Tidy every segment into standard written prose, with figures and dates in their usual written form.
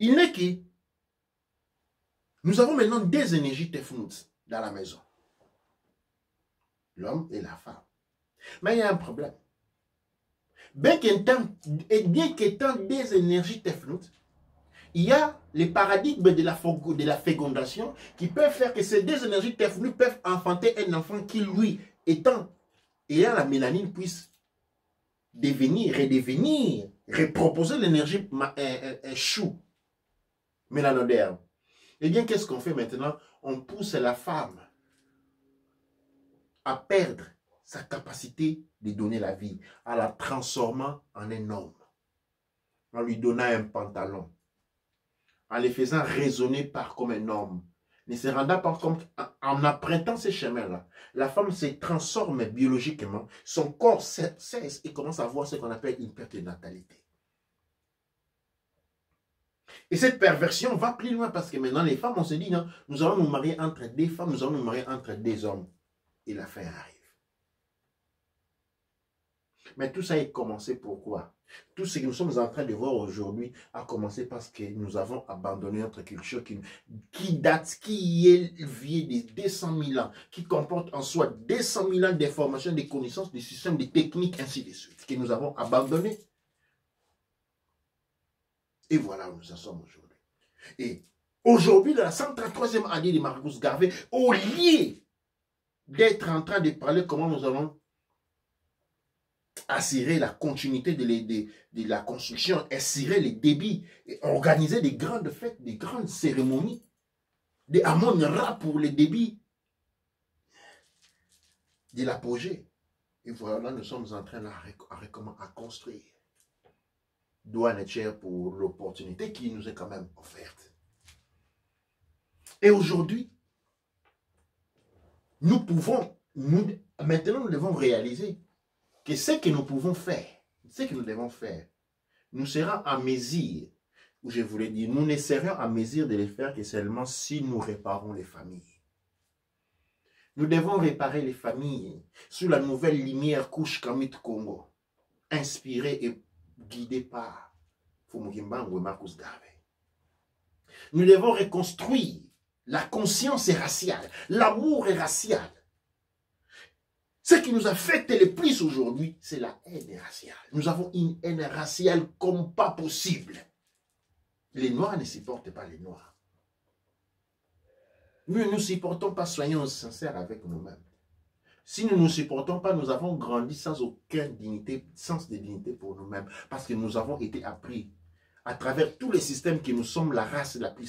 Il n'est que nous avons maintenant des énergies Tefnut dans la maison. L'homme et la femme. Mais il y a un problème. Bien qu'étant des énergies Tefnut, il y a les paradigmes de la fécondation qui peuvent faire que ces deux énergies Tefnut peuvent enfanter un enfant qui, lui, ayant la mélanine, puisse redevenir, reproposer l'énergie chou, mélanoderme. Eh bien, qu'est-ce qu'on fait maintenant? On pousse la femme à perdre sa capacité de donner la vie, en la transformant en un homme, en lui donnant un pantalon, en les faisant raisonner par comme un homme, ne se rendant pas compte, en empruntant ces chemins-là, la femme se transforme biologiquement, son corps cesse et commence à avoir ce qu'on appelle une perte de natalité. Et cette perversion va plus loin parce que maintenant les femmes, on se dit, non, nous allons nous marier entre des femmes, nous allons nous marier entre des hommes. Et la fin arrive. Mais tout ça est commencé pourquoi? Tout ce que nous sommes en train de voir aujourd'hui a commencé parce que nous avons abandonné notre culture qui est vieille de 200 000 ans, qui comporte en soi 200 000 ans d'informations, de connaissances, de systèmes, de techniques, ainsi de suite, que nous avons abandonné. Et voilà où nous en sommes aujourd'hui. Et aujourd'hui, dans la 133e année de Marcus Garvey, au lieu d'être en train de parler comment nous allons assurer la continuité de la construction, assurer les débits, et organiser des grandes fêtes, des grandes cérémonies, des Amon-Ra pour les débits de l'apogée. Et voilà, nous sommes en train à construire. Douane chère pour l'opportunité qui nous est quand même offerte. Et aujourd'hui, maintenant nous devons réaliser que ce que nous pouvons faire, ce que nous devons faire, nous serons à mesure, ou je voulais dire, nous ne serons à mesure de les faire que seulement si nous réparons les familles. Nous devons réparer les familles sous la nouvelle lumière couche Kamit Congo, inspirée et guidée par Fumukimbangu et Marcus Garvey. Nous devons reconstruire la conscience raciale, l'amour racial. Ce qui nous affecte le plus aujourd'hui, c'est la haine raciale. Nous avons une haine raciale comme pas possible. Les Noirs ne supportent pas les Noirs. Nous ne nous supportons pas, soyons sincères avec nous-mêmes. Si nous ne nous supportons pas, nous avons grandi sans aucune dignité, sens de dignité pour nous-mêmes. Parce que nous avons été appris à travers tous les systèmes que nous sommes la race la plus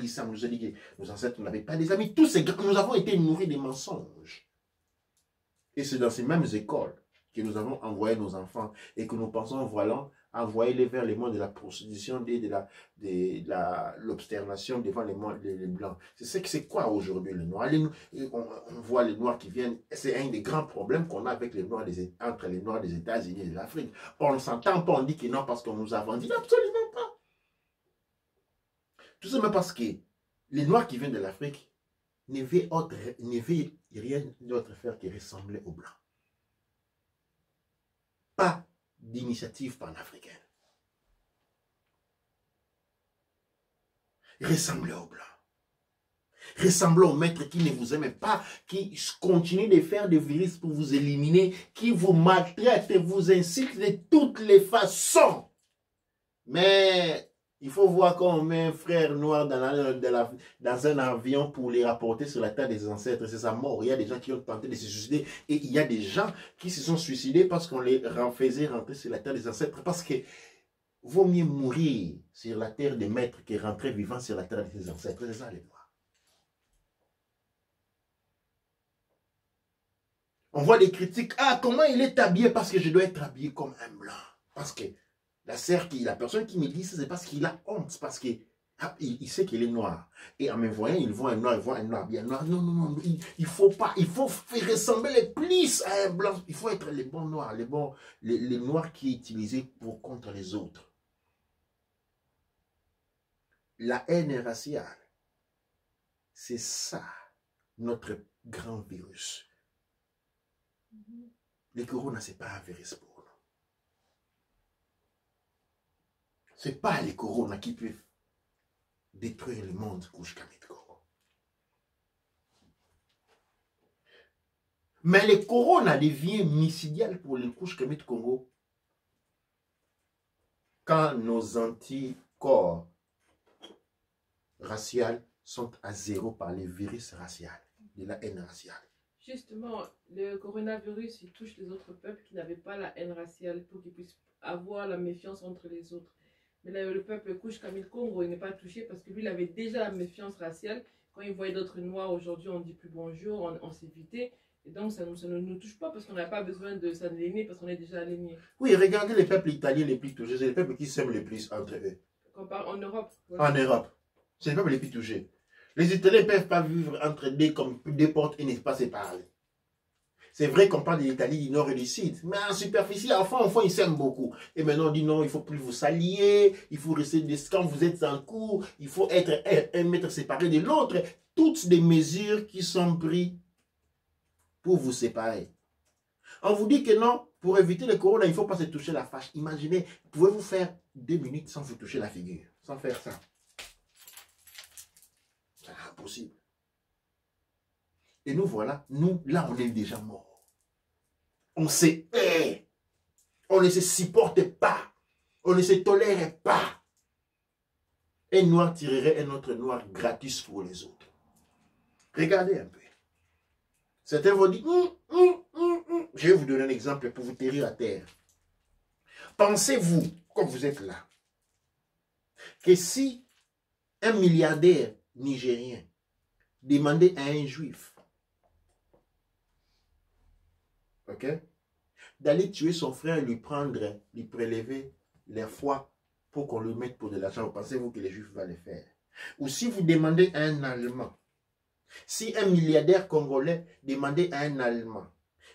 simple. Nous a dit que nos ancêtres n'avaient pas des amis. Tous nous avons été nourris des mensonges. Et c'est dans ces mêmes écoles que nous avons envoyé nos enfants et que nous pensons, voilà, envoyer-les vers les mondes de la prostitution, de l'obsternation devant les Blancs. C'est quoi aujourd'hui les Noirs? On voit les Noirs qui viennent, c'est un des grands problèmes qu'on a avec les Noirs entre les Noirs des États-Unis et de l'Afrique. On ne s'entend pas, on dit que non parce qu'on nous a vendu. Absolument pas. Tout simplement parce que les Noirs qui viennent de l'Afrique ne veut rien d'autre faire que ressembler aux Blancs. Pas d'initiative panafricaine. Ressemblez aux Blancs. Ressemblez aux maîtres qui ne vous aiment pas, qui continuent de faire des virus pour vous éliminer, qui vous maltraitent et vous incitent de toutes les façons. Mais il faut voir quand on met un frère noir dans un avion pour les rapporter sur la terre des ancêtres. C'est sa mort. Il y a des gens qui ont tenté de se suicider. Et il y a des gens qui se sont suicidés parce qu'on les faisait rentrer sur la terre des ancêtres. Parce que vaut mieux mourir sur la terre des maîtres que rentrer vivant sur la terre des ancêtres. C'est ça les Noirs. On voit des critiques. Ah, comment il est habillé? Parce que je dois être habillé comme un blanc. Parce que la personne qui me dit ça, c'est parce qu'il a honte, parce qu'il sait qu'il est noir. Et en me voyant, il voit un noir bien noir. Non, non, non, il faut pas, il faut faire ressembler les plus à un blanc. Il faut être les bons noirs, les noirs qui est utilisé contre les autres. La haine raciale, c'est ça, notre grand virus. Le corona, c'est pas un virus pour nous. Ce n'est pas les corona qui peuvent détruire le monde, Kouch Kamit Congo. Mais le corona devient missidial pour le Kouch Kamit Congo quand nos anticorps raciaux sont à zéro par les virus raciaux, de la haine raciale. Justement, le coronavirus, il touche les autres peuples qui n'avaient pas la haine raciale pour qu'ils puissent avoir la méfiance entre les autres. Mais là, le peuple Kouch Kamil Congo, il n'est pas touché parce que lui, il avait déjà la méfiance raciale. Quand il voyait d'autres noirs, aujourd'hui, on ne dit plus bonjour, on s'évitait. Et donc, ça ne nous touche pas parce qu'on n'a pas besoin de s'aligner parce qu'on est déjà aligné. Oui, regardez les peuples italiens les plus touchés, c'est les peuples qui s'aiment les plus entre eux. En Europe. Ouais. En Europe, c'est les peuples les plus touchés. Les Italiens ne peuvent pas vivre entre deux comme deux portes et n'est pas séparés. C'est vrai qu'on parle de l'Italie du Nord et du Sud, mais en superficie, au fond, ils s'aiment beaucoup. Et maintenant, on dit non, il ne faut plus vous s'allier, il faut rester, quand vous êtes en cours, il faut être un mètre séparé de l'autre. Toutes des mesures qui sont prises pour vous séparer. On vous dit que non, pour éviter le corona, il ne faut pas se toucher la fâche. Imaginez, pouvez-vous faire 2 minutes sans vous toucher la figure, sans faire ça? C'est impossible. Et nous voilà, nous, là, on est déjà morts. On se hait. On ne se supporte pas. On ne se tolère pas. Un noir tirerait un autre noir gratis pour les autres. Regardez un peu. Certains vont dire, je vais vous donner un exemple pour vous terrir à terre. Pensez-vous, comme vous êtes là, que si un milliardaire nigérien demandait à un juif, ok, d'aller tuer son frère et lui prendre, lui prélever les foies pour qu'on lui mette pour de l'argent, pensez-vous que les juifs vont le faire? Ou si vous demandez à un Allemand, si un milliardaire congolais demandait à un Allemand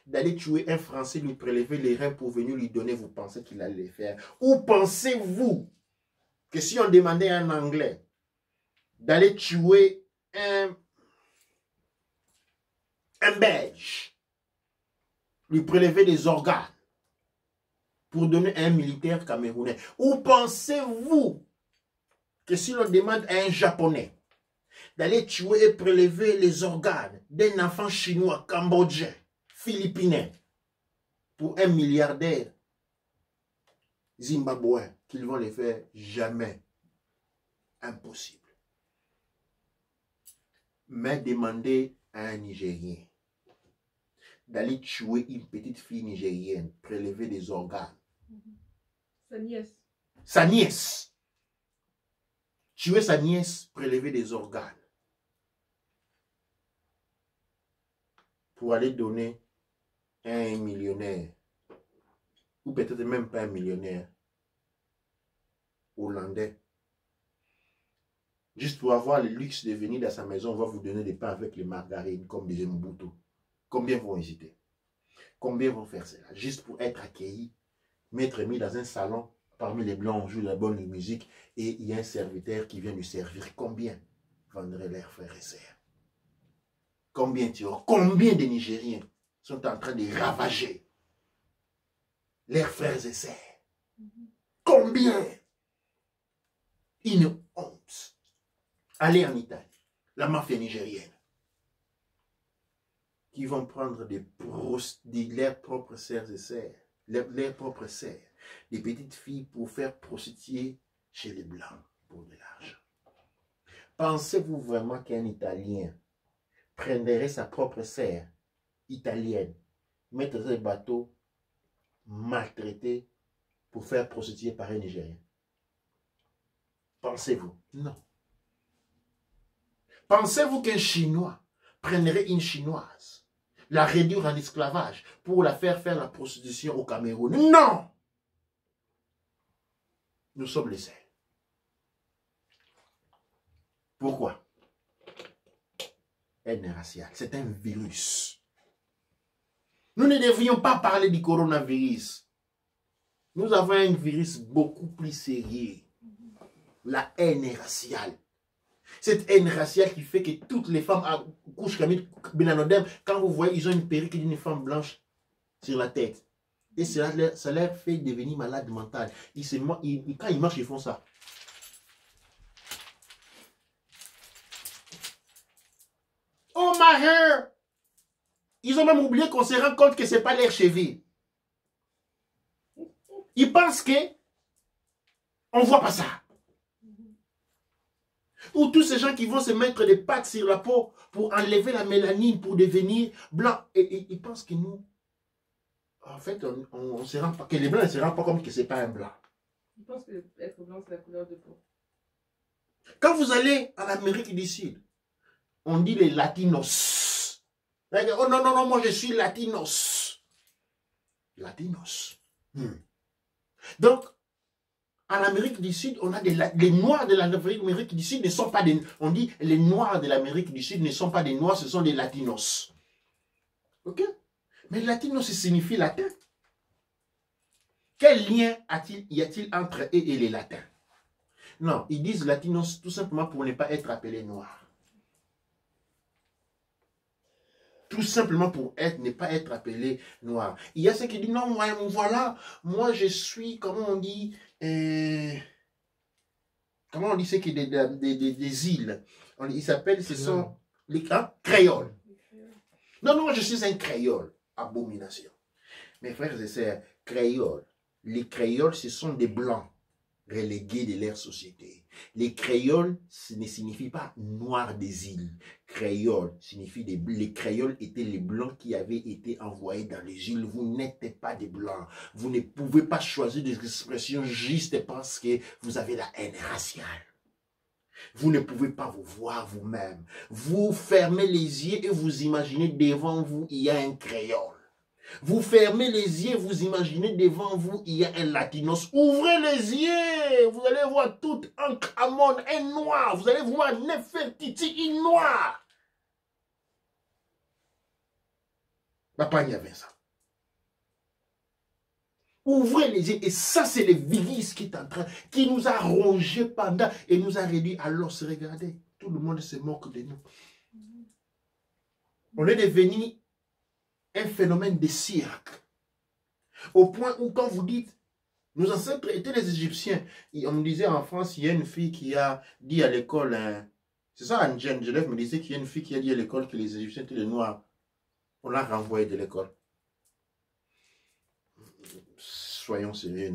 d'aller tuer un Français, lui prélever les reins pour venir lui donner, vous pensez qu'il allait le faire? Ou pensez-vous que si on demandait à un Anglais d'aller tuer un Belge, lui prélever des organes pour donner à un militaire camerounais, ou pensez-vous que si l'on demande à un Japonais d'aller tuer et prélever les organes d'un enfant chinois, cambodgien, philippinais, pour un milliardaire zimbabwéen, qu'ils vont les faire? Jamais. Impossible. Mais demander à un Nigérien d'aller tuer une petite fille nigérienne, prélever des organes. Sa nièce. Sa nièce. Tuer sa nièce, prélever des organes. Pour aller donner à un millionnaire, ou peut-être même pas un millionnaire, hollandais. Juste pour avoir le luxe de venir dans sa maison, on va vous donner des pains avec les margarines, comme des Mbutu. Combien vont hésiter? Combien vont faire cela? Juste pour être accueillis, m'être mis dans un salon, parmi les blancs, on joue de la bonne musique, et il y a un serviteur qui vient lui servir. Combien vendraient leurs frères et sœurs? Combien de Nigériens sont en train de ravager leurs frères et sœurs? Combien? Une honte. Allez en Italie, la mafia nigérienne, qui vont prendre leurs propres sœurs et sœurs, leurs propres sœurs, des petites filles pour faire prostituer chez les Blancs pour de l'argent. Pensez-vous vraiment qu'un Italien prendrait sa propre sœur italienne, mettre sur un bateau, maltraité pour faire prostituer par un Nigérien? Pensez-vous? Non. Pensez-vous qu'un Chinois prendrait une Chinoise, la réduire en esclavage pour la faire la prostitution au Cameroun? Non! Nous sommes les seuls. Pourquoi? Haine raciale, c'est un virus. Nous ne devrions pas parler du coronavirus. Nous avons un virus beaucoup plus sérieux. La haine raciale. Cette haine raciale qui fait que toutes les femmes à Kouch Kamil Benanodem, quand vous voyez, ils ont une perruque d'une femme blanche sur la tête. Et ça leur fait devenir malade mental. Quand ils marchent, ils font ça. my hair. Ils ont même oublié qu'on se rend compte que ce n'est pas leur cheville. Ils pensent que on ne voit pas ça. Ou tous ces gens qui vont se mettre des pâtes sur la peau pour enlever la mélanine, pour devenir blanc. Et ils pensent que nous, en fait, on se rend pas, que les blancs ne se rendent pas compte que ce n'est pas un blanc. Ils pensent que être blanc, c'est la couleur de peau. Quand vous allez en Amérique du Sud, on dit les latinos. Oh non, non, non, moi je suis latinos. Latinos. Donc, en Amérique du Sud, on a les Noirs de l'Amérique du Sud ne sont pas des... On dit les Noirs de l'Amérique du Sud ne sont pas des Noirs, ce sont des Latinos. Ok? Mais Latinos, ça signifie latin. Quel lien y a-t-il entre eux et les Latins? Non, ils disent Latinos tout simplement pour ne pas être appelés Noirs. Tout simplement pour ne pas être appelé noir. Il y a ceux qui disent, non, voilà, moi je suis, comment on dit, comment on dit ce qui est des îles. Ils s'appellent, ce sont les créoles. Non, non, je suis un créole. Abomination. Mes frères et sœurs, créoles. Les créoles, ce sont des blancs relégués de leur société. Les créoles, ce ne signifie pas noirs des îles. Créoles signifie les créoles étaient les blancs qui avaient été envoyés dans les îles. Vous n'êtes pas des blancs. Vous ne pouvez pas choisir des expressions juste parce que vous avez la haine raciale. Vous ne pouvez pas vous voir vous-même. Vous fermez les yeux et vous imaginez devant vous, il y a un créole. Vous fermez les yeux, vous imaginez devant vous, il y a un latinos. Ouvrez les yeux, vous allez voir tout un Amon, un noir. Vous allez voir Nefertiti, un noir. Papa, il y avait ça. Ouvrez les yeux, et ça c'est le virus qui est en train, qui nous a rongé pendant et nous a réduit à l'os. Regardez, tout le monde se moque de nous. On est devenu un phénomène de cirque. Au point où quand vous dites, nos ancêtres étaient les Égyptiens. On me disait en France, il y a une fille qui a dit à l'école, c'est ça, Anne Genève me disait qu'il y a une fille qui a dit à l'école que les Égyptiens étaient les Noirs. On l'a renvoyé de l'école. Soyons sérieux,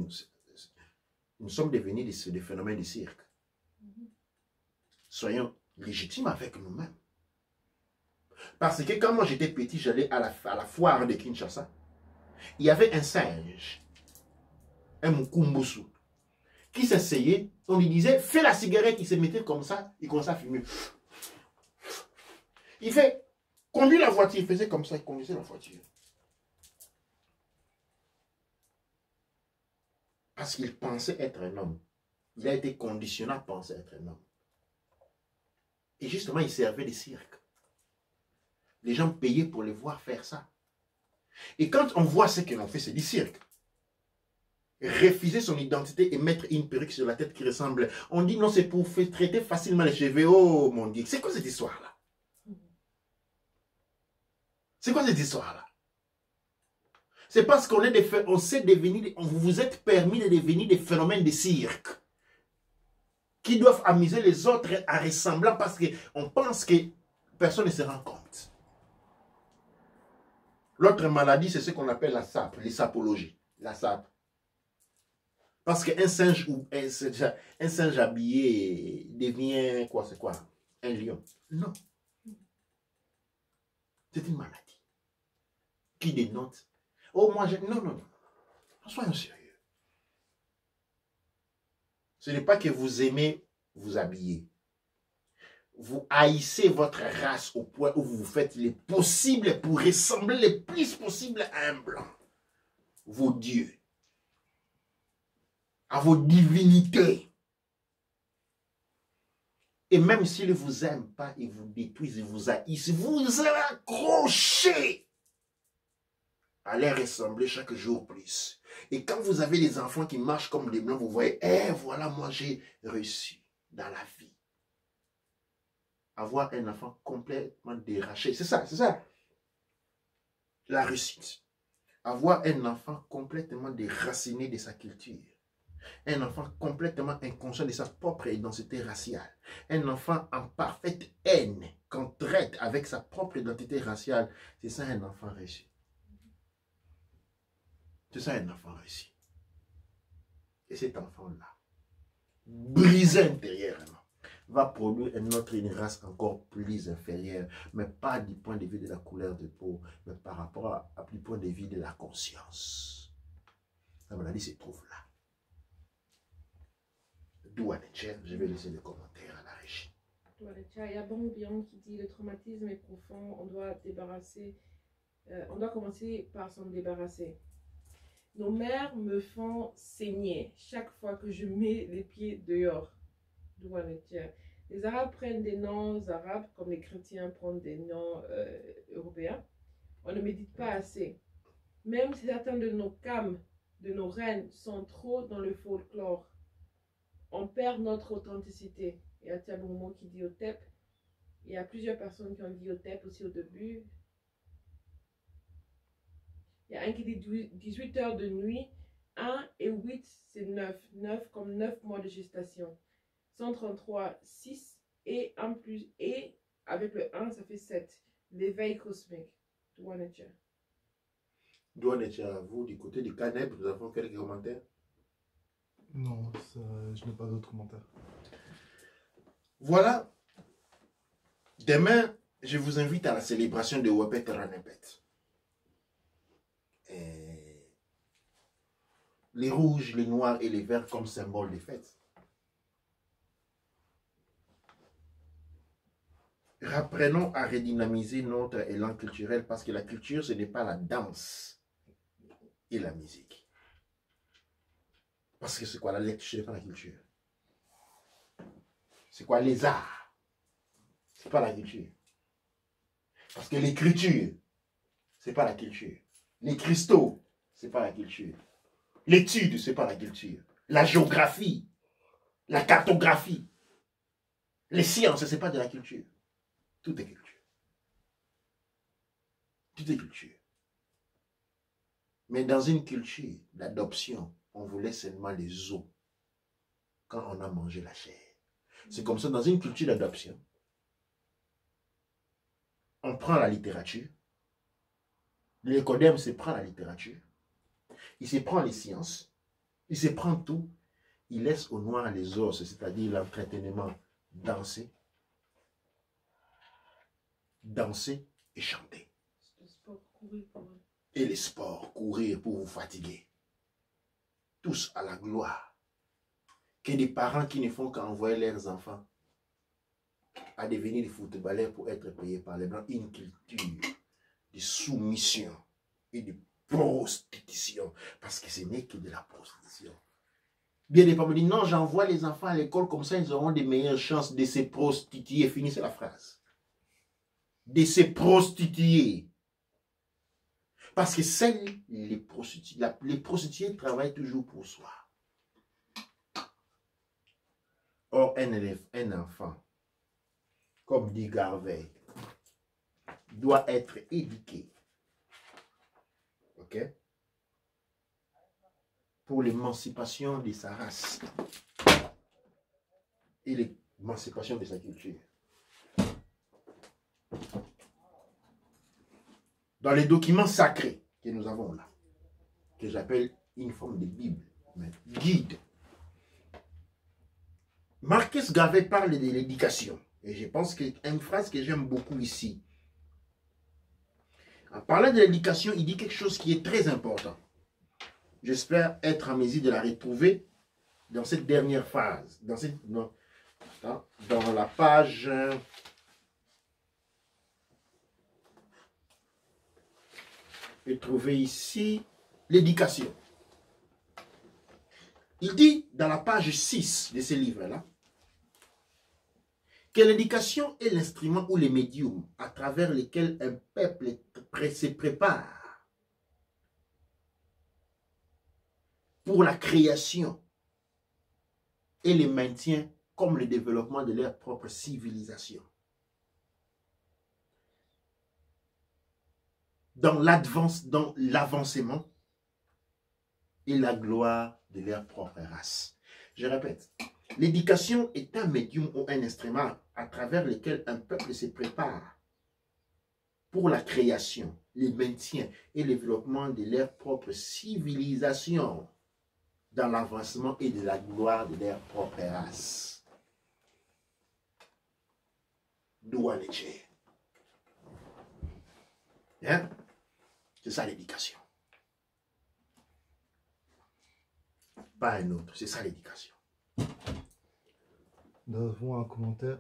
nous sommes devenus des phénomènes de cirque. Soyons légitimes avec nous-mêmes. Parce que quand moi j'étais petit, j'allais à la foire de Kinshasa. Il y avait un singe, un mukumbusu, qui s'essayait, on lui disait, fais la cigarette, il se mettait comme ça, il commençait à fumer. Il fait, conduis la voiture, il faisait comme ça, il conduisait la voiture. Parce qu'il pensait être un homme. Il a été conditionné à penser être un homme. Et justement, il servait de cirque. Les gens payaient pour les voir faire ça. Et quand on voit ce que l'on fait, c'est du cirque. Refuser son identité et mettre une perruque sur la tête qui ressemble. On dit non, c'est pour traiter facilement les cheveux. Oh mon Dieu, c'est quoi cette histoire-là? C'est quoi cette histoire-là? C'est parce qu'on vous êtes permis de devenir des phénomènes de cirque qui doivent amuser les autres à ressemblant parce qu'on pense que personne ne se rend compte. L'autre maladie, c'est ce qu'on appelle la sape, les sapologies. La sape. Parce qu'un singe ou un singe habillé devient quoi? C'est quoi? Un lion. Non. C'est une maladie qui dénote. Oh, moi, non, non, non. Soyons sérieux. Ce n'est pas que vous aimez vous habiller. Vous haïssez votre race au point où vous faites le possible pour ressembler le plus possible à un blanc. Vos dieux. À vos divinités. Et même s'ils ne vous aiment pas, ils vous détruisent, ils vous haïssent, vous accrochez à les ressembler chaque jour plus. Et quand vous avez des enfants qui marchent comme des blancs, vous voyez, voilà, moi j'ai réussi dans la vie. Avoir un enfant complètement déraché, c'est ça, la réussite. Avoir un enfant complètement déraciné de sa culture. Un enfant complètement inconscient de sa propre identité raciale. Un enfant en parfaite haine qu'on traite avec sa propre identité raciale. C'est ça un enfant réussi. C'est ça un enfant réussi. Et cet enfant-là, brisé intérieurement, va produire une race encore plus inférieure, mais pas du point de vue de la couleur de peau, mais par rapport du point de vue de la conscience. La maladie se trouve là. D'où je vais laisser les commentaires à la régie. Il y a Bang Bian qui dit le traumatisme est profond, on doit commencer par s'en débarrasser. Nos mères me font saigner chaque fois que je mets les pieds dehors. Les Arabes prennent des noms arabes comme les chrétiens prennent des noms européens. On ne médite pas assez. Même si certains de nos cams, de nos reines, sont trop dans le folklore, on perd notre authenticité. Il y a Tiaboumo qui dit Otep. Il y a plusieurs personnes qui ont dit Otep aussi au début. Il y a un qui dit 18 heures de nuit. 1 et 8, c'est 9. 9 comme 9 mois de gestation. 133, 6 et 1 plus. Et avec le 1, ça fait 7. L'éveil cosmique. Douanetia. Douanetia, vous, du côté du Canep, nous avons quelques commentaires? Non, ça, je n'ai pas d'autres commentaires. Voilà. Demain, je vous invite à la célébration de Wepet Ranepet. Les rouges, les noirs et les verts comme symbole des fêtes. Rapprenons à redynamiser notre élan culturel parce que la culture, ce n'est pas la danse et la musique. Parce que c'est quoi la lecture, ce n'est pas la culture. C'est quoi les arts? Ce n'est pas la culture. Parce que l'écriture, ce n'est pas la culture. Les cristaux, ce n'est pas la culture. L'étude, ce n'est pas la culture. La géographie, la cartographie, les sciences, ce n'est pas de la culture. Tout est culture. Tout est culture. Mais dans une culture d'adoption, on vous laisse seulement les os quand on a mangé la chair. C'est comme ça, dans une culture d'adoption, on prend la littérature. L'écodème se prend la littérature. Il se prend les sciences. Il se prend tout. Il laisse au noir les os, c'est-à-dire l'entretenement, danser. Danser et chanter. Le sport, courir pour... Et les sports, courir pour vous fatiguer. Tous à la gloire. Que des parents qui ne font qu'envoyer leurs enfants à devenir des footballeurs pour être payés par les Blancs. Une culture de soumission et de prostitution. Parce que ce n'est que de la prostitution. Bien des parents me disent, non, j'envoie les enfants à l'école, comme ça ils auront des meilleures chances de se prostituer. Finissez la phrase. De se prostituer. Parce que les prostituées travaillent toujours pour soi. Or, un enfant, comme dit Garvey, doit être éduqué. OK? Pour l'émancipation de sa race et l'émancipation de sa culture. Dans les documents sacrés que nous avons là, que j'appelle une forme de Bible, mais guide, Marcus Garvey parle de l'éducation. Et je pense qu'il y a une phrase que j'aime beaucoup ici. En parlant de l'éducation, il dit quelque chose qui est très important. J'espère être en mesure de la retrouver dans cette dernière phase. Dans la page... Je vais trouver ici l'éducation. Il dit dans la page 6 de ce livre-là que l'éducation est l'instrument ou les médiums à travers lesquels un peuple se prépare pour la création et le maintien comme le développement de leur propre civilisation. Dans l'avancement et la gloire de leur propre race. Je répète, l'éducation est un médium ou un instrument à travers lequel un peuple se prépare pour la création, le maintien et le développement de leur propre civilisation dans l'avancement et de la gloire de leur propre race. Douaneche. Hein? C'est ça l'éducation. Pas un autre, c'est ça l'éducation. Nous avons un commentaire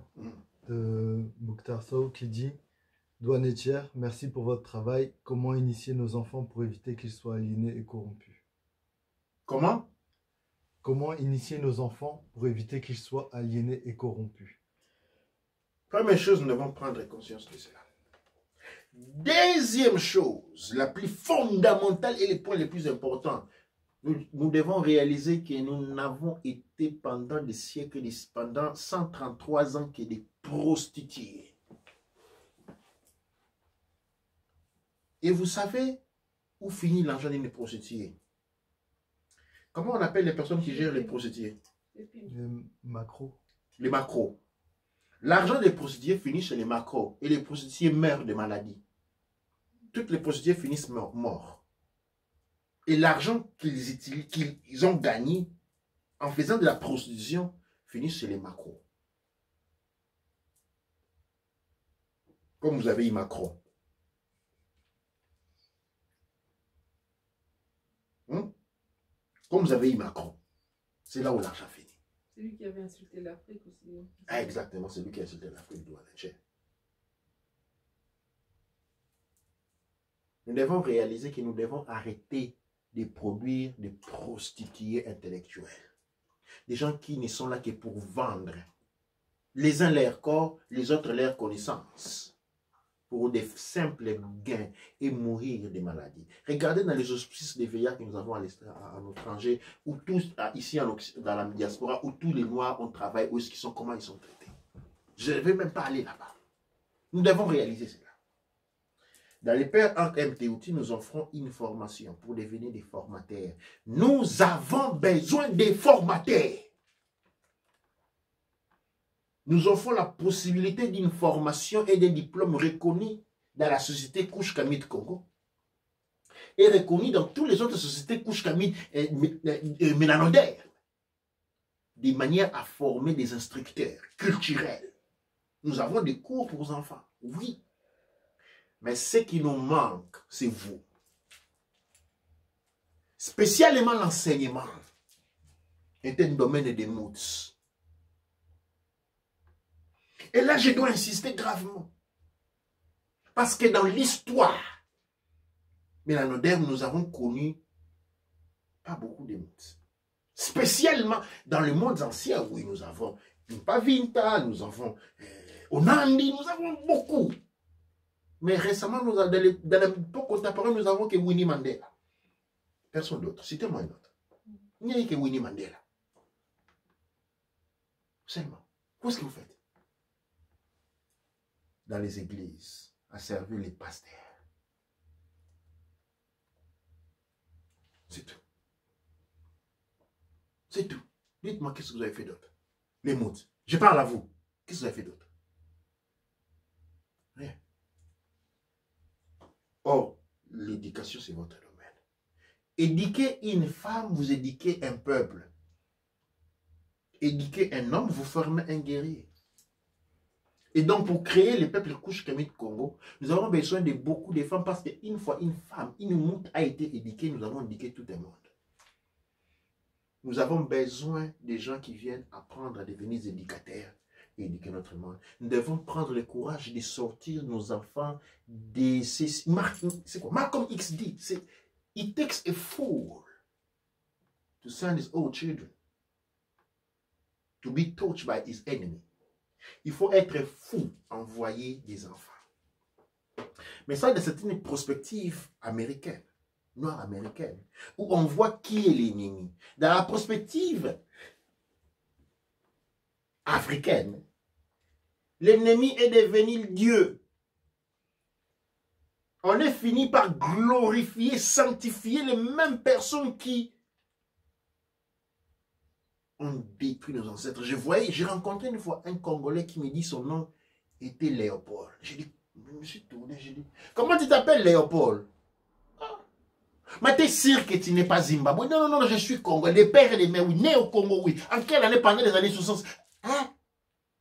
de Mokhtar Sow qui dit: Douane Etière, merci pour votre travail. Comment initier nos enfants pour éviter qu'ils soient aliénés et corrompus? Comment? Comment initier nos enfants pour éviter qu'ils soient aliénés et corrompus? Première chose, nous devons prendre conscience de cela. Deuxième chose, la plus fondamentale et le point le plus important, nous devons réaliser que nous n'avons été pendant des siècles, pendant 133 ans, que des prostituées. Et vous savez où finit l'argent d'une prostituée? Comment on appelle les personnes qui gèrent les prostituées? Les macros. Les macros. L'argent des prostituées finit chez les macros et les prostituées meurent de maladie. Toutes les prostituées finissent morts. Et l'argent qu'ils ont gagné en faisant de la prostitution finit chez les macros. Comme vous avez eu Macron. Comme vous avez eu Macron. C'est là où l'argent finit. C'est lui qui avait insulté l'Afrique aussi. Ah, exactement, c'est lui qui a insulté l'Afrique. Nous devons réaliser que nous devons arrêter de produire des prostituées intellectuelles. Des gens qui ne sont là que pour vendre. Les uns leur corps, les autres leur connaissance. Pour des simples gains et mourir des maladies. Regardez dans les hospices des veillards que nous avons à l'étranger, ou tous ici dans la diaspora, où tous les Noirs ont travaillé, où est-ce qu'ils sont, comment ils sont traités. Je ne vais même pas aller là-bas. Nous devons réaliser cela. Dans les pères en MTOT, nous offrons une formation pour devenir des formateurs. Nous avons besoin des formateurs. Nous offrons la possibilité d'une formation et des diplômes reconnus dans la société Couche Kamit Congo et reconnus dans toutes les autres sociétés Couche Kamit et mélanodaires, de manière à former des instructeurs culturels. Nous avons des cours pour les enfants, oui. Mais ce qui nous manque, c'est vous. Spécialement l'enseignement est un domaine des moods. Et là, je dois insister gravement. Parce que dans l'histoire mélanodaire, nous avons connu pas beaucoup de moods. Spécialement dans le monde ancien, oui, nous avons Pavinta, nous avons Onandi, nous avons beaucoup. Mais récemment, dans l'époque contemporaine, nous avons que Winnie Mandela. Personne d'autre. Citez-moi un autre. Il n'y a que Winnie Mandela. Seulement. Qu'est-ce que vous faites? Dans les églises, à servir les pasteurs. C'est tout. C'est tout. Dites-moi qu'est-ce que vous avez fait d'autre. Les mots. Je parle à vous. Qu'est-ce que vous avez fait d'autre? Rien. Or, l'éducation, c'est votre domaine. Éduquer une femme, vous éduquez un peuple. Éduquer un homme, vous formez un guerrier. Et donc, pour créer le peuple Couche Kamit Congo, nous avons besoin de beaucoup de femmes parce qu'une fois une femme, une moute a été éduquée, nous avons éduqué tout le monde. Nous avons besoin de gens qui viennent apprendre à devenir éducateurs et éduquer notre monde. Nous devons prendre le courage de sortir nos enfants de ces... C'est quoi? Malcolm X dit, it takes a fool to send his own children to be touched by his enemy. Il faut être fou, envoyer des enfants. Mais ça, c'est une perspective américaine, noire américaine, où on voit qui est l'ennemi. Dans la perspective africaine, l'ennemi est devenu Dieu. On est fini par glorifier, sanctifier les mêmes personnes qui ont détruit nos ancêtres. J'ai rencontré une fois un Congolais qui me dit son nom était Léopold. J'ai dit, je me suis tourné, j'ai dit, comment tu t'appelles Léopold? Mais t'es sûr que tu n'es pas Zimbabwe? Non, non, non, je suis Congolais. Les pères et les mères, oui, né au Congo, oui. En quelle année? Pendant les années 60. Hein?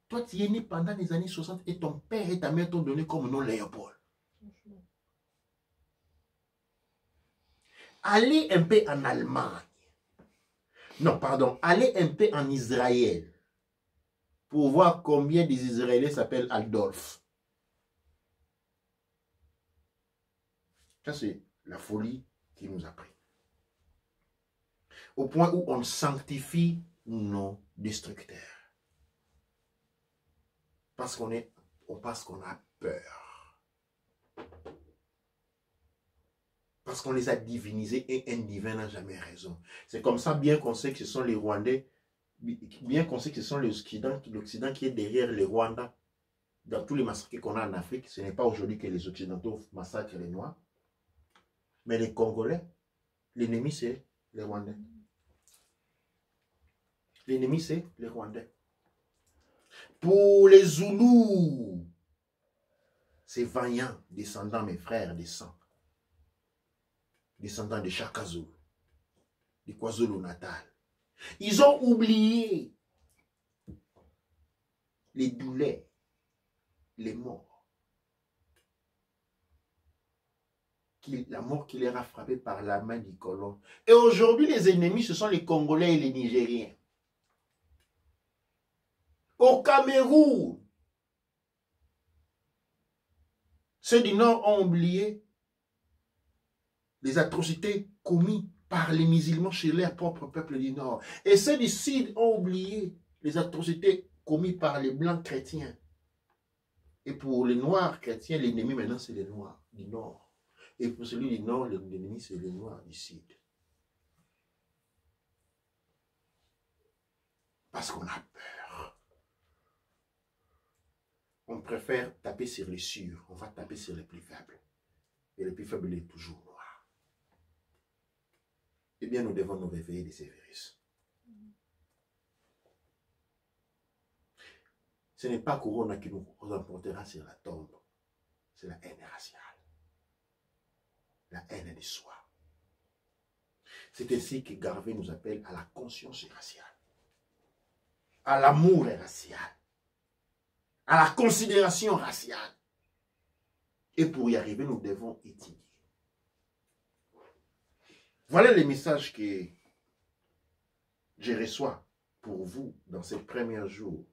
Toi, tu es né pendant les années 60 et ton père et ta mère t'ont donné comme nom Léopold. Allez un peu en Allemagne. Non, pardon. Allez un peu en Israël. Pour voir combien des Israéliens s'appellent Adolphe. Ça, c'est la folie qui nous a pris. Au point où on sanctifie nos destructeurs. Parce qu'on a peur. Parce qu'on les a divinisés et un divin n'a jamais raison. C'est comme ça, bien qu'on sait que ce sont les Rwandais, bien qu'on sait que ce sont l'Occident qui est derrière les Rwandais. Dans tous les massacres qu'on a en Afrique, ce n'est pas aujourd'hui que les Occidentaux massacrent les Noirs. Mais les Congolais, l'ennemi c'est les Rwandais. L'ennemi c'est les Rwandais. Pour les Zoulous, c'est vaillant, descendant mes frères des sangs. Descendants de Chaka Zulu, de KwaZulu Natal. Ils ont oublié les douleurs, les morts. La mort qui leur a frappé par la main du colon. Et aujourd'hui, les ennemis, ce sont les Congolais et les Nigériens. Au Cameroun, ceux du Nord ont oublié les atrocités commises par les musulmans chez leur propre peuple du Nord. Et ceux du Sud ont oublié les atrocités commises par les Blancs chrétiens. Et pour les Noirs chrétiens, l'ennemi maintenant c'est les Noirs du Nord. Et pour celui du Nord, l'ennemi c'est les Noirs du Sud. Parce qu'on a peur. On préfère taper sur les sûrs. On va taper sur les plus faibles. Et les plus faibles, il est toujours noir. Eh bien, nous devons nous réveiller de ces virus. Ce n'est pas Corona qui nous emportera sur la tombe. C'est la haine raciale. La haine de soi. C'est ainsi que Garvey nous appelle à la conscience raciale. À l'amour racial. À la considération raciale. Et pour y arriver, nous devons étudier. Voilà les messages que je reçois pour vous dans ces premiers jours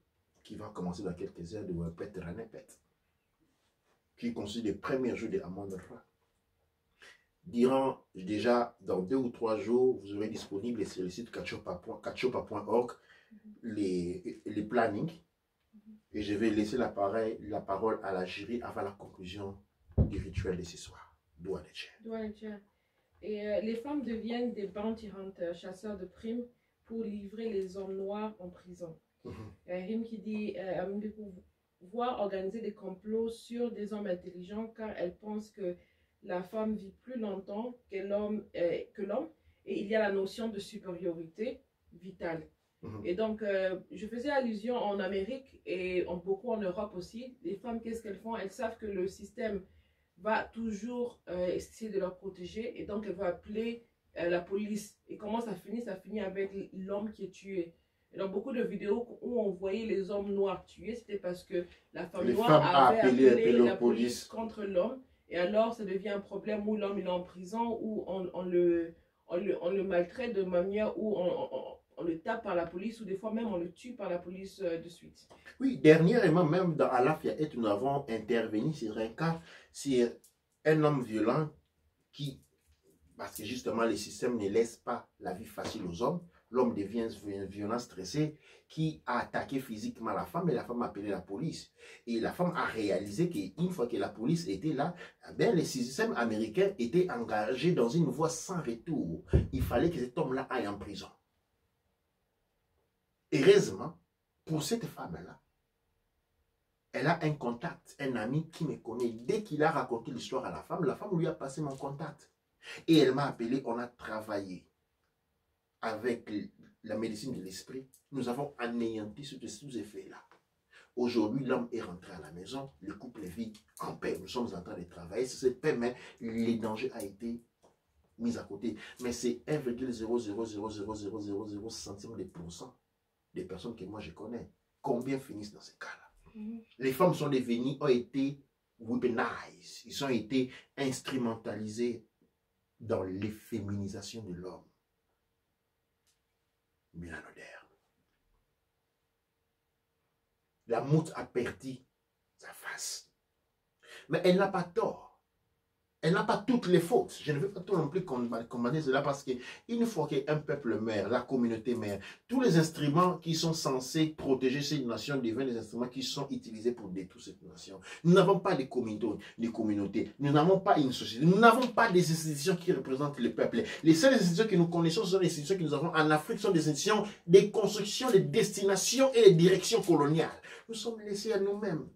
qui vont commencer dans quelques heures de Wepet Ranepet, qui constituent les premiers jours de Amon-Ra. Durant déjà dans 2 ou 3 jours, vous aurez disponible sur le site kachopa.org les plannings et je vais laisser la parole à la jury avant la conclusion du rituel de ce soir. Doua Netcher. Et les femmes deviennent des bounty hunters, chasseurs de primes, pour livrer les hommes noirs en prison. Rim qui dit pouvoir organiser des complots sur des hommes intelligents car elles pensent que la femme vit plus longtemps que l'homme et il y a la notion de supériorité vitale. Et donc, je faisais allusion en Amérique et beaucoup en Europe aussi. Les femmes, qu'est-ce qu'elles font? Elles savent que le système va toujours essayer de leur protéger et donc elle va appeler la police. Et comment ça finit? Ça finit avec l'homme qui est tué. Et dans beaucoup de vidéos où on voyait les hommes noirs tués, c'était parce que la femme noire avait appelé la police contre l'homme. Et alors, ça devient un problème où l'homme est en prison, où on le maltraite de manière où on le tape par la police, ou des fois même on le tue par la police de suite. Oui, dernièrement, même dans Alafia, nous avons intervenu sur un cas, sur un homme violent qui, parce que justement le système ne laisse pas la vie facile aux hommes, l'homme devient violent, stressé, qui a attaqué physiquement la femme et la femme a appelé la police. Et la femme a réalisé qu'une fois que la police était là, ben, le système américain était engagé dans une voie sans retour. Il fallait que cet homme-là aille en prison. Heureusement, pour cette femme-là, elle a un contact, un ami qui me connaît. Dès qu'il a raconté l'histoire à la femme lui a passé mon contact. Et elle m'a appelé, on a travaillé avec la médecine de l'esprit, nous avons anéanti ce sous-effet-là. Aujourd'hui, l'homme est rentré à la maison, le couple vit en paix. Nous sommes en train de travailler sur cette paix, mais les dangers ont été mis à côté. Mais c'est 1,0000000 centimes de pourcent des personnes que moi je connais. Combien finissent dans ces cas-là? Les femmes sont devenues, ont été weaponized. Ils ont été instrumentalisés dans l'efféminisation de l'homme. Milanodère. La moute a perdu sa face. Mais elle n'a pas tort. Elle n'a pas toutes les fautes. Je ne veux pas tout non plus commander cela parce qu'une fois qu'un peuple meurt, la communauté meurt, tous les instruments qui sont censés protéger cette nation deviennent des instruments qui sont utilisés pour détruire cette nation. Nous n'avons pas de communautés, nous n'avons pas une société, nous n'avons pas des institutions qui représentent le peuple. Les seules institutions que nous connaissons sont les institutions que nous avons en Afrique, sont des institutions des constructions, des destinations et des directions coloniales. Nous sommes laissés à nous-mêmes.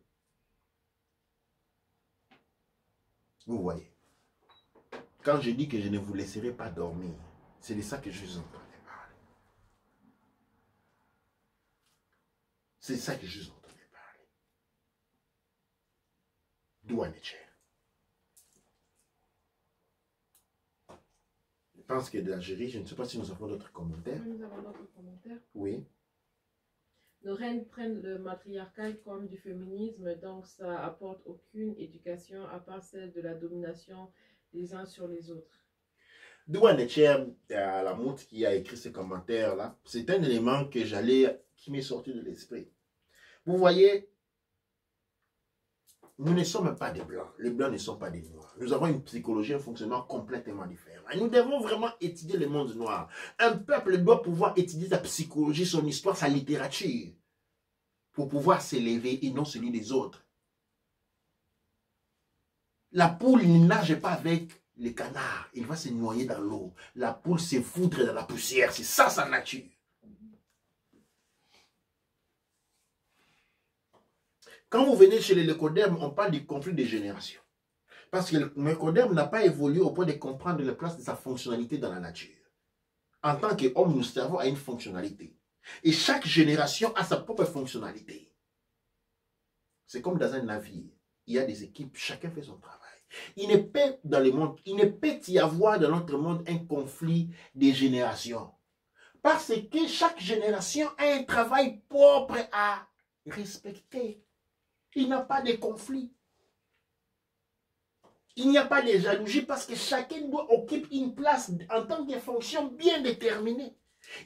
Vous voyez. Quand je dis que je ne vous laisserai pas dormir, c'est de ça que je suis en train de parler. C'est de ça que je suis en train de parler. Douane-Tchère. Je pense que de l'Algérie, je ne sais pas si nous avons d'autres commentaires. Nous avons d'autres commentaires. Oui. Nos reines prennent le matriarcat comme du féminisme, donc ça apporte aucune éducation à part celle de la domination les uns sur les autres. Douane-Tchère, la moute qui a écrit ce commentaire-là, c'est un élément qui m'est sorti de l'esprit. Vous voyez, nous ne sommes pas des blancs. Les blancs ne sont pas des noirs. Nous avons une psychologie, un fonctionnement complètement différent. Et nous devons vraiment étudier le monde noir. Un peuple doit pouvoir étudier sa psychologie, son histoire, sa littérature, pour pouvoir s'élever et non celui des autres. La poule ne nage pas avec les canards. Il va se noyer dans l'eau. La poule se foudre dans la poussière. C'est ça sa nature. Quand vous venez chez les Lecodermes, on parle du conflit des générations. Parce que le Lecoderme n'a pas évolué au point de comprendre la place de sa fonctionnalité dans la nature. En tant qu'homme, nous servons à une fonctionnalité. Et chaque génération a sa propre fonctionnalité. C'est comme dans un navire. Il y a des équipes, chacun fait son travail. Il ne peut y avoir dans notre monde un conflit des générations. Parce que chaque génération a un travail propre à respecter. Il n'y a pas de conflit. Il n'y a pas de jalousie parce que chacun doit occuper une place en tant que fonction bien déterminée.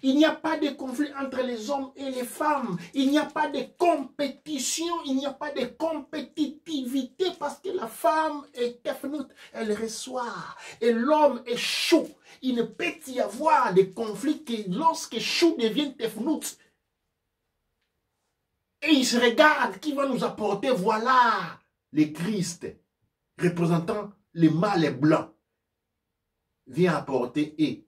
Il n'y a pas de conflit entre les hommes et les femmes. Il n'y a pas de compétition. Il n'y a pas de compétitivité parce que la femme est tefnout. Elle reçoit. Et l'homme est chou. Il ne peut y avoir de conflit que lorsque chou devient tefnout. Et il se regarde qui va nous apporter. Voilà le Christ représentant le mâle blanc. Vient apporter et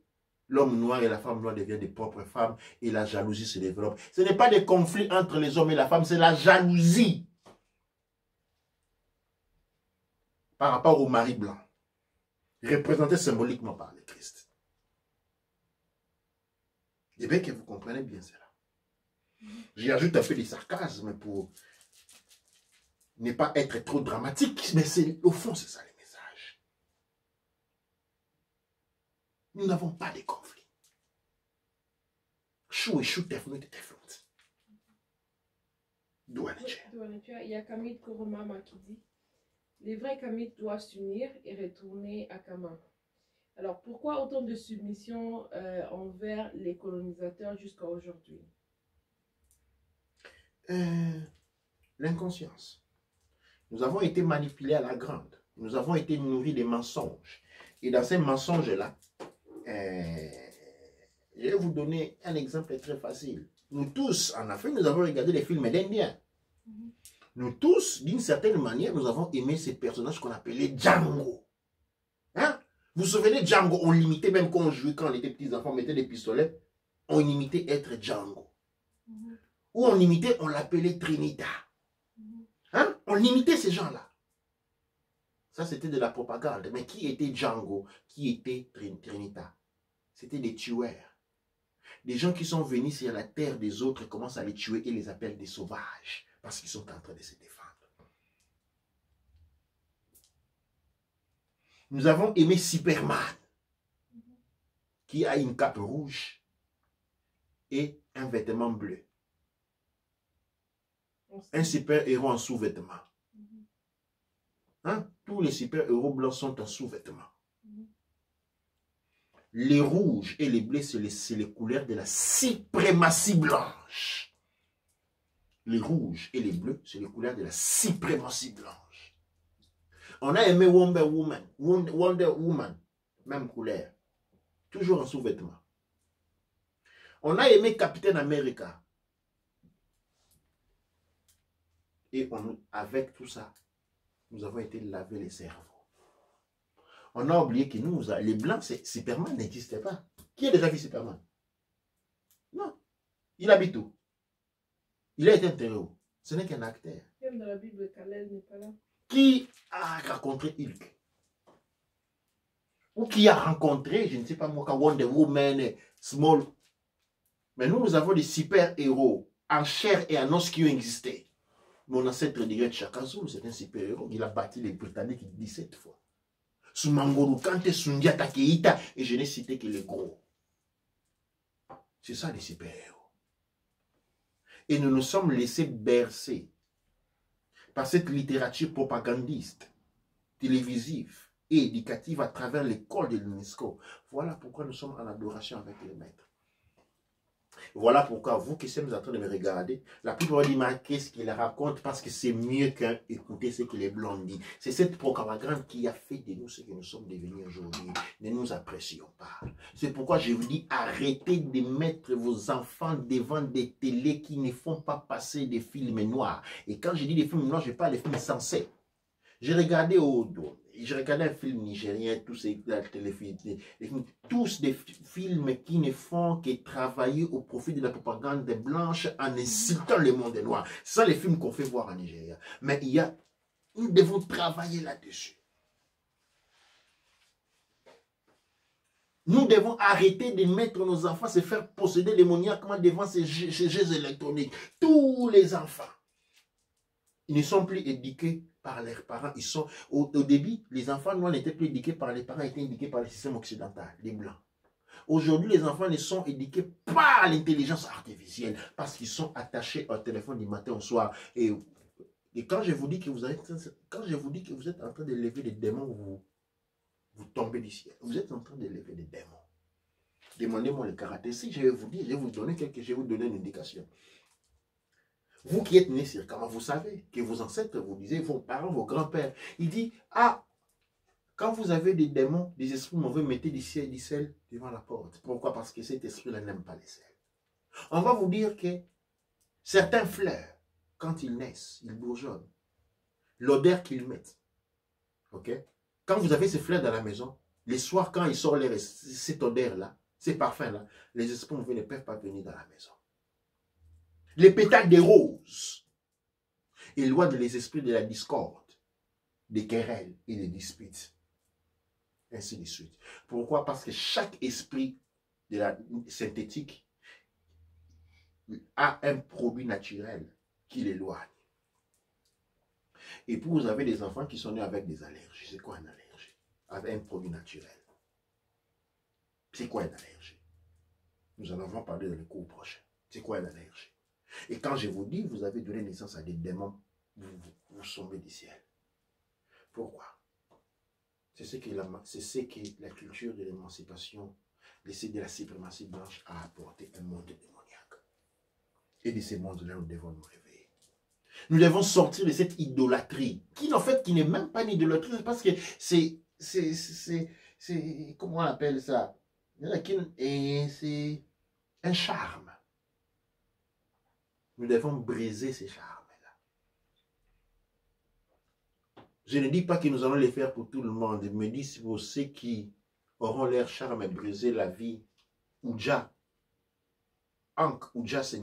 l'homme noir et la femme noire deviennent des propres femmes et la jalousie se développe. Ce n'est pas des conflits entre les hommes et la femme, c'est la jalousie par rapport au mari blanc, représenté symboliquement par le Christ. Et bien que vous comprenez bien cela. J'y ajoute un peu de sarcasme pour ne pas être trop dramatique, mais au fond, c'est ça le message. Nous n'avons pas de conflit. Chou et chou, tefnout et tefnout. Douane-Tchère. Il y a Kamit Koromama qui dit: les vrais Kamit doivent s'unir et retourner à Kama. Alors pourquoi autant de submission envers les colonisateurs jusqu'à aujourd'hui? L'inconscience. Nous avons été manipulés à la grande. Nous avons été nourris des mensonges. Et dans ces mensonges-là, je vais vous donner un exemple très facile. Nous tous, en Afrique, nous avons regardé les films d'Indiens. Nous tous, d'une certaine manière, nous avons aimé ces personnages qu'on appelait Django. Hein? Vous vous souvenez, Django, on l'imitait même quand on jouait, quand on était petits enfants, on mettait des pistolets, on imitait être Django. Ou on imitait, on l'appelait Trinita. Hein? On imitait ces gens-là. Ça, c'était de la propagande. Mais qui était Django? Qui était Trinita? C'était des tueurs. Des gens qui sont venus sur la terre des autres commencent à les tuer et les appellent des sauvages parce qu'ils sont en train de se défendre. Nous avons aimé Superman qui a une cape rouge et un vêtement bleu. Un super-héros en sous-vêtement. Hein? Tous les super-héros blancs sont en sous-vêtements. Les rouges et les bleus, c'est les couleurs de la suprématie blanche. Les rouges et les bleus, c'est les couleurs de la suprématie blanche. On a aimé Wonder Woman, même couleur. Toujours en sous-vêtements. On a aimé Captain America. Et avec tout ça, nous avons été laver les cerveaux. On a oublié que nous, les Blancs, Superman n'existait pas. Qui a déjà vu Superman? Non. Il habite où? Il a été enterré où? Ce n'est qu'un acteur. Même dans la Bible, Kal-El n'est pas là. Qui a rencontré Hulk? Ou qui a rencontré, je ne sais pas moi, Wonder Woman, Small. Mais nous avons des super-héros en chair et en os qui ont existé. Mon ancêtre dirait Shaka Zulu, c'est un super-héros. Il a battu les Britanniques 17 fois. Soumangoro Kante, Sundiata Keita, et je n'ai cité que les gros. C'est ça les super-héros. Et nous nous sommes laissés bercer par cette littérature propagandiste, télévisive et éducative à travers l'école de l'UNESCO. Voilà pourquoi nous sommes en adoration avec les maîtres. Voilà pourquoi vous qui êtes en train de me regarder, la plupart disent qu'est-ce qu'il raconte parce que c'est mieux qu'écouter ce que les blancs disent. C'est cette propagande qui a fait de nous ce que nous sommes devenus aujourd'hui. Ne nous apprécions pas. C'est pourquoi je vous dis arrêtez de mettre vos enfants devant des télés qui ne font pas passer des films noirs. Et quand je dis des films noirs, je parle des films sensés. J'ai regardé un film nigérien, tous ces téléfilms, tous des films qui ne font que travailler au profit de la propagande des blanches en insultant le monde noir. C'est ça les films qu'on fait voir en Nigeria. Mais nous devons travailler là-dessus. Nous devons arrêter de mettre nos enfants se faire posséder démoniaquement devant ces jeux électroniques. Tous les enfants. Ils ne sont plus éduqués par leurs parents. Ils sont, au début, les enfants noirs n'étaient plus éduqués par les parents, étaient éduqués par le système occidental, les blancs. Aujourd'hui, les enfants ne sont éduqués par l'intelligence artificielle parce qu'ils sont attachés au téléphone du matin au soir. Et quand je vous dis que vous êtes en train de lever des démons, vous tombez du ciel. Vous êtes en train de lever des démons. Demandez-moi le caractéristiques. Je vais vous dire, je vais vous donner une indication. Vous qui êtes nés sur comment vous savez que vos ancêtres, vous disiez, vos parents, vos grands-pères, il dit, ah, quand vous avez des démons, des esprits mauvais, mettez du sel devant la porte. Pourquoi? Parce que cet esprit-là n'aime pas les sels. On va vous dire que certains fleurs, quand ils naissent, ils bourgeonnent. L'odeur qu'ils mettent, ok? Quand vous avez ces fleurs dans la maison, les soirs, quand ils sortent cette odeur-là, ces parfums-là, les esprits mauvais ne peuvent pas venir dans la maison. Les pétales des roses éloignent les esprits de la discorde, des querelles et des disputes. Ainsi de suite. Pourquoi? Parce que chaque esprit de la synthétique a un produit naturel qui l'éloigne. Et puis vous avez des enfants qui sont nés avec des allergies. C'est quoi une allergie? Avec un produit naturel. C'est quoi une allergie? Nous en avons parlé dans le cours prochain. C'est quoi une allergie? Et quand je vous dis, vous avez donné naissance à des démons, vous tombez du ciel. Pourquoi? C'est ce que la culture de l'émancipation, de la suprématie blanche a apporté un monde démoniaque. Et de ces mondes-là, nous devons nous réveiller. Nous devons sortir de cette idolâtrie, qui en fait, qui n'est même pas une idolâtrie, parce que c'est comment on appelle ça? C'est un charme. Nous devons briser ces charmes-là. Je ne dis pas que nous allons les faire pour tout le monde, mais dis pour ceux qui auront leur charme et briser la vie. Oudja, Ankh, Oudja,